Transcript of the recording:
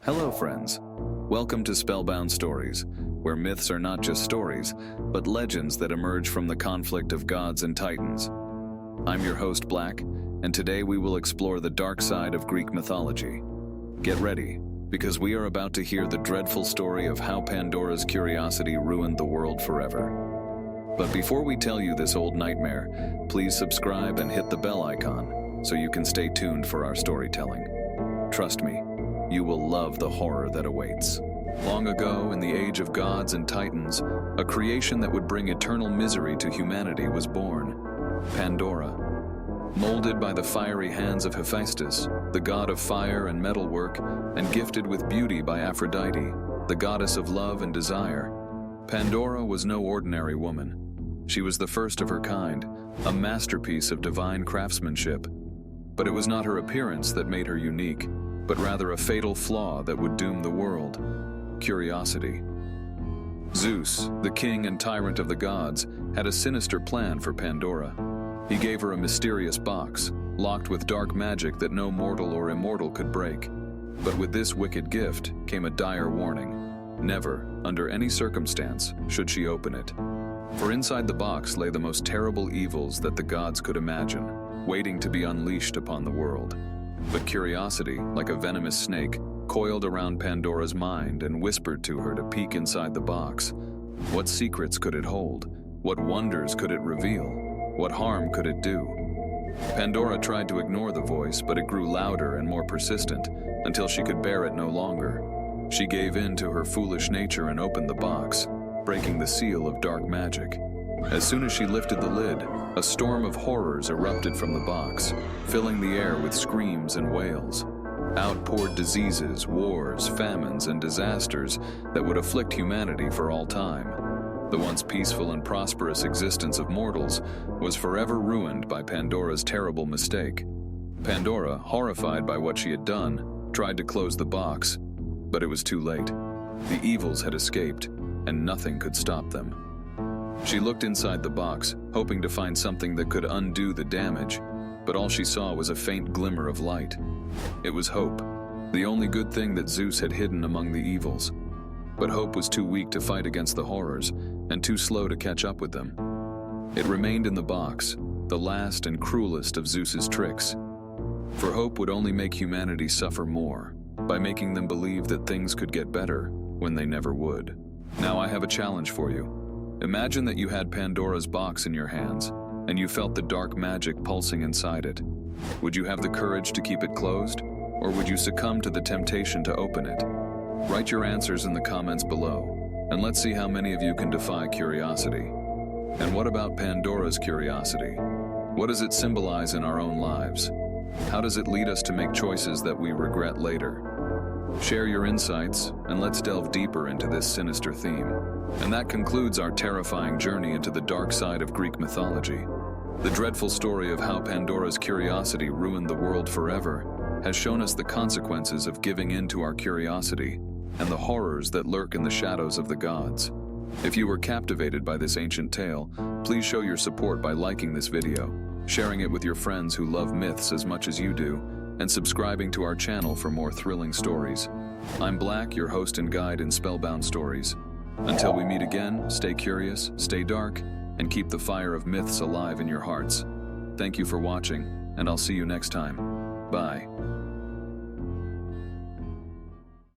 Hello, friends. Welcome to Spellbound Stories, where myths are not just stories, but legends that emerge from the conflict of gods and titans. I'm your host, Black, and today we will explore the dark side of Greek mythology. Get ready, because we are about to hear the dreadful story of how Pandora's curiosity ruined the world forever. But before we tell you this old nightmare, please subscribe and hit the bell icon so you can stay tuned for our storytelling. Trust me, you will love the horror that awaits. Long ago, in the age of gods and titans, a creation that would bring eternal misery to humanity was born: Pandora. Molded by the fiery hands of Hephaestus, the god of fire and metalwork, and gifted with beauty by Aphrodite, the goddess of love and desire, Pandora was no ordinary woman. She was the first of her kind, a masterpiece of divine craftsmanship. But it was not her appearance that made her unique, but rather a fatal flaw that would doom the world: curiosity. Zeus, the king and tyrant of the gods, had a sinister plan for Pandora. He gave her a mysterious box, locked with dark magic that no mortal or immortal could break. But with this wicked gift came a dire warning: never, under any circumstance, should she open it. For inside the box lay the most terrible evils that the gods could imagine, waiting to be unleashed upon the world. But curiosity, like a venomous snake, coiled around Pandora's mind and whispered to her to peek inside the box. What secrets could it hold? What wonders could it reveal? What harm could it do? Pandora tried to ignore the voice, but it grew louder and more persistent, until she could bear it no longer. She gave in to her foolish nature and opened the box, breaking the seal of dark magic. As soon as she lifted the lid, a storm of horrors erupted from the box, filling the air with screams and wails. Out poured diseases, wars, famines, and disasters that would afflict humanity for all time. The once peaceful and prosperous existence of mortals was forever ruined by Pandora's terrible mistake. Pandora, horrified by what she had done, tried to close the box, but it was too late. The evils had escaped, and nothing could stop them. She looked inside the box, hoping to find something that could undo the damage, but all she saw was a faint glimmer of light. It was hope, the only good thing that Zeus had hidden among the evils. But hope was too weak to fight against the horrors, and too slow to catch up with them. It remained in the box, the last and cruelest of Zeus's tricks. For hope would only make humanity suffer more, by making them believe that things could get better when they never would. Now I have a challenge for you. Imagine that you had Pandora's box in your hands, and you felt the dark magic pulsing inside it. Would you have the courage to keep it closed, or would you succumb to the temptation to open it? Write your answers in the comments below, and let's see how many of you can defy curiosity. And what about Pandora's curiosity? What does it symbolize in our own lives? How does it lead us to make choices that we regret later? Share your insights, and let's delve deeper into this sinister theme. And that concludes our terrifying journey into the dark side of Greek mythology. The dreadful story of how Pandora's curiosity ruined the world forever has shown us the consequences of giving in to our curiosity and the horrors that lurk in the shadows of the gods. If you were captivated by this ancient tale, please show your support by liking this video, sharing it with your friends who love myths as much as you do, and subscribing to our channel for more thrilling stories. I'm Black, your host and guide in Spellbound Stories. Until we meet again, stay curious, stay dark, and keep the fire of myths alive in your hearts. Thank you for watching, and I'll see you next time. Bye.